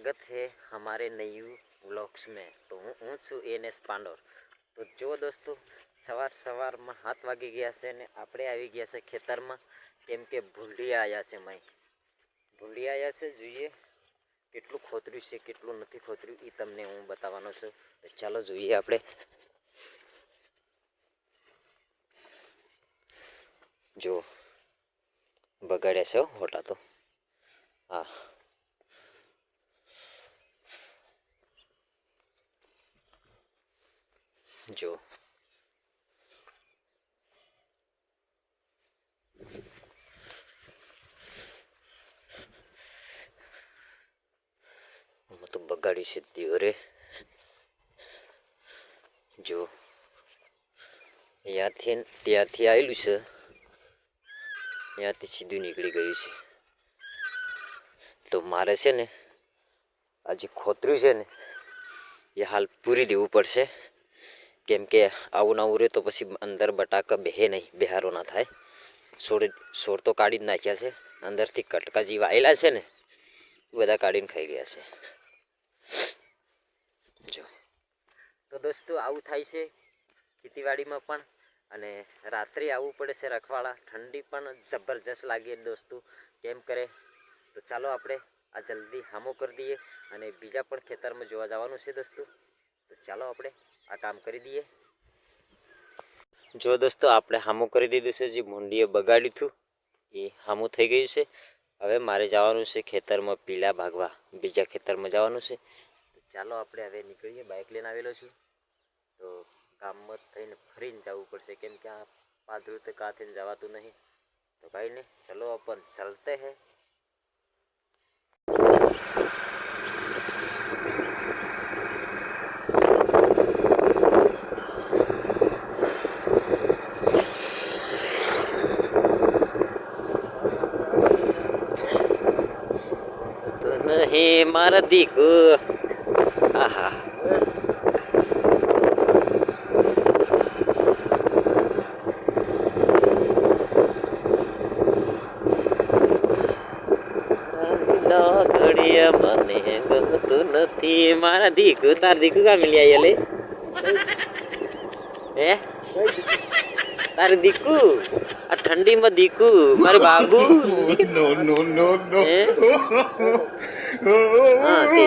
स्वागत है हमारे नई व्लॉग्स में। तो हूँ છું એનએસ પાંડોર। તો જો દોસ્તો સવારમાં 7 વાગી ગયા છે ને આપણે આવી ગયા છે ખેતરમાં, કેમ કે ભૂંડિયા આવ્યા છે। ભૂંડિયા આવ્યા છે, જોઈએ કેટલું ખોતર્યું છે કેટલું નથી ખોતર્યું એ તમને હું બતાવવાનો છું। તો ચાલો જોઈએ આપણે। જો બગાડ્યા છે હોટા તો, હા જો તો બગાડી છે દીવરે। જો ત્યાંથી આવેલું છે, ત્યાંથી સીધું નીકળી ગયું છે। તો મારે છે ને આજે ખોતર્યું છે ને એ હાલ પૂરી દેવું પડશે, કેમ કે આવું ના રહે તો પછી અંદર બટાકા બેહે નહીં, બેહારો ના થાય। છોડ તો કાઢી જ નાખ્યા છે, અંદરથી કટકા જેવા આવેલા છે ને એ બધા કાઢીને ખાઈ ગયા છે। જો તો દોસ્તો આવું થાય છે ખેતીવાડીમાં પણ, અને રાત્રે આવવું પડે છે રખવાડા। ઠંડી પણ જબરજસ્ત લાગે દોસ્તો, કેમ કરે। તો ચાલો આપણે આ જલ્દી હામો કરી દઈએ અને બીજા પણ ખેતરમાં જોવા જવાનું છે દોસ્તો। તો ચાલો આપણે આ કામ કરી દઈએ। જો દોસ્તો આપણે હામું કરી દીધું છે, જે ભૂંડીએ બગાડ્યું હતું એ હામું થઈ ગયું છે। હવે મારે જવાનું છે ખેતરમાં પીલા ભાગવા, બીજા ખેતરમાં જવાનું છે। ચાલો આપણે હવે નીકળીએ। બાઇક લઈને આવેલો છું, તો ગામમાં થઈને ફરીને જવું પડશે, કેમ કે આ પાદરું તો કાંથી જવાતું નહીં। તો ભાઈ ને ચલો अपन चलते हैं। तो नहीं मारा दीकू, आहा ઘડિયા મને ગમતું નથી મારા દીકુ। તાર દીકુ કા મિલી આયા લે, હે તારે દીકુ આ ઠંડીમાં દીકુ મારે બાબુ। નો નો નો નો હા તે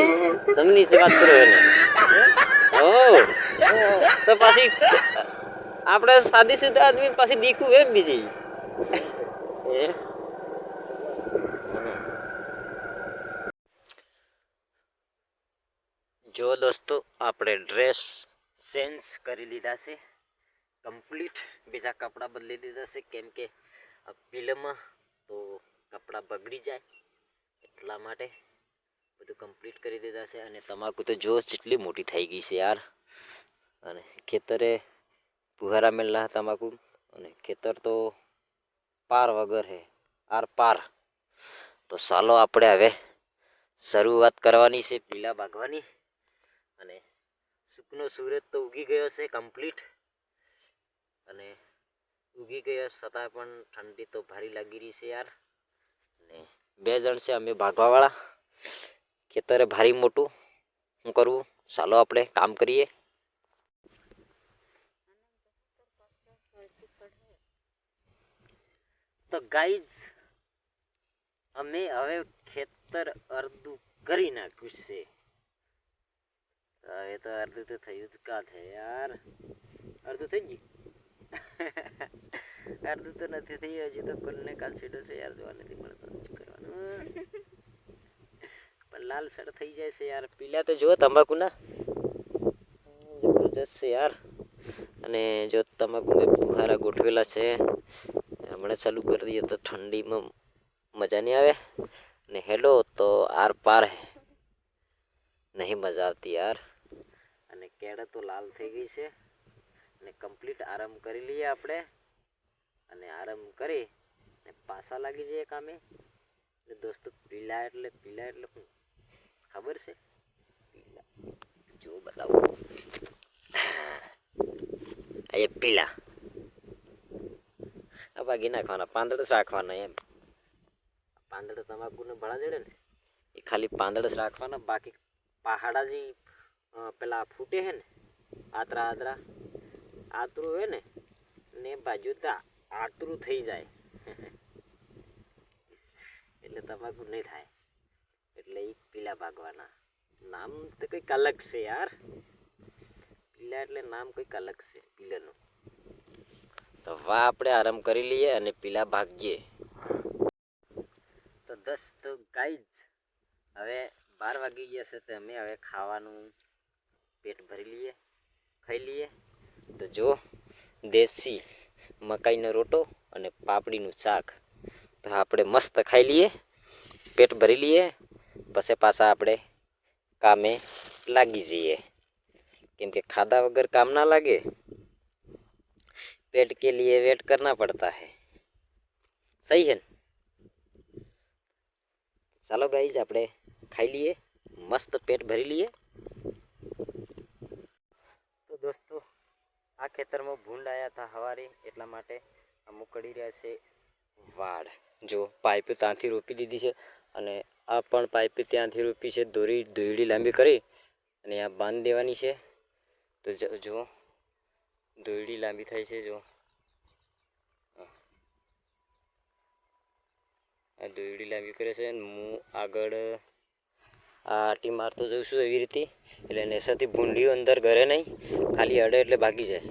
સમની से વાત કરો એને। ઓ તો પાછી આપણે શાદીશુદા આદમી પાછી દીકુ એમ બીજી, હે જો દોસ્તો આપણે ડ્રેસ ચેન્જ કરી લીધા છે કમ્પ્લીટ, બીજા કપડાં બદલી દીધા છે, કેમ કે ફિલ્મમાં તો કપડાં બગડી જાય એટલા માટે બધું કમ્પ્લીટ કરી દીધા છે। અને તમાકુ તો જો જેટલી મોટી થઈ ગઈ છે યાર, અને ખેતરે ફુહારા મેળના તમાકુ, અને ખેતર તો પાર વગર હે, આર પાર। તો ચાલો આપણે હવે શરૂઆત કરવાની છે પીલા ભાગવાની। અને સુકનો સૂરજ તો ઉગી ગયો છે કમ્પ્લીટ, અને ઉગી ગયા છતાં પણ ઠંડી તો ભારી લાગી રહી છે યાર। ને 2 જણ છે અમે ભાગવાવાળા, ખેતરે ભારી મોટું શું કરવું, ચાલો આપણે કામ કરીએ। તો ગાઈઝ અમે હવે ખેતર અડધું કરી નાખ્યું છે। હવે તો અડધું તો થયું જ કા છે યાર, અડધું થઈ ગયું અડધું તો નથી થયું હજી, તો કોને કાલ સીડો છે યાર, જોવા નથી મળતો કરવાનું। પણ લાલ સડ થઈ જાય છે યાર, પીલા તો જો તમાકુના જબરજસ્ત છે યાર। અને જો તમાકુ ફુહારા ગોઠવેલા છે, હમણાં ચાલુ કરી દઈએ તો ઠંડીમાં મજા નહીં આવે, ને હેલો તો આર પાર હે, નહીં મજા આવતી યાર। અને કેળા તો લાલ થઈ ગઈ છે, ને કમ્પ્લીટ આરામ કરી લઈએ આપણે, અને આરામ કરી ને પાછા લાગી જઈએ કામે। દોસ્તો પીલા એટલે શું ખબર છે? પીલા જો બતાવું, એ પીલા આ ભાગી નાખવાના, પાંદડા રાખવાના એમ। પાંદડા તમાકુ ને ભળા જડે ને એ ખાલી પાંદડસ રાખવાના, બાકી પહાડા જે પેલા ફૂટે હે ને આતરા આતરું હે ને બાજુ તો આતરું થઈ જાય એટલે તમાકુ નહીં થાય, એટલે એ પીલા ભાગવાના. નામ તો કંઈક અલગ છે યાર, પીલા એટલે નામ કંઈક અલગ છે પીલાનું. તો વા આપણે આરામ કરી લઈએ અને પીલા ભાગીએ. તો દોસ્તો ગાઈઝ હવે 12 વાગી ગયા છે, તો અમે હવે ખાવાનું પેટ ભરી લઈએ, ખાઈ લઈએ. તો જો દેશી મકાઈનો રોટો અને પાપડીનું શાક, તો આપણે મસ્ત ખાઈ લઈએ, પેટ ભરી લઈએ, પછી પાછા આપણે કામે લાગી જઈએ, કેમ કે ખાધા વગર કામ ના લાગે. पेट के लिए वेट करना पड़ता है, सही है. ચાલો ગાઈઝ આપણે ખાઈ લઈએ, મસ્ત પેટ ભરી લઈએ. તો દોસ્તો આ ખેતરમાં ભૂંડ આવ્યા હતા સવારે, એટલા માટે અમુક કરી રહ્યા છે વાડ. જો પાઇપ ત્યાંથી રોપી દીધી છે, અને આ પણ પાઇપ ત્યાંથી રોપી છે, દોરડી લાંબી કરી અને આ બાંધી દેવાની છે. તો જો દોરડી લાંબી થાય છે, જો આ દોરડી લાંબી કરે છે. હું આગળ આ આટી મારતો જઉં છું એવી રીતે, એટલે નેસાથી ભૂંડીઓ અંદર ઘરે નહીં, ખાલી અડે એટલે ભાગી જાય.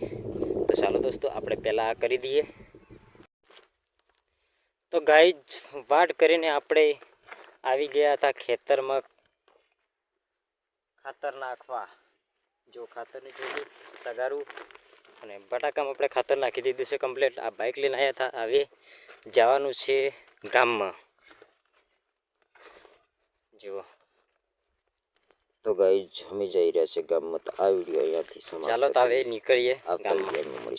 તો ચાલો દોસ્તો આપણે પહેલાં આ કરી દઈએ. તો ગાઈઝ વાડ કરીને આપણે આવી ગયા હતા ખેતરમાં ખાતર નાખવા. જો ખાતરની જોડી તગારું અને બટાકામાં આપણે ખાતર નાખી દીધું છે કમ્પ્લીટ. આ બાઇક લઈને આવ્યા હતા, હવે જવાનું છે ગામમાં. જુઓ તો ગાઈઝ અમે જઈ રહ્યા છે ગામમાં. તો આ વિડીયો અહીંયાથી સમાપ્ત. ચાલો તો હવે નીકળીએ ગામમાં.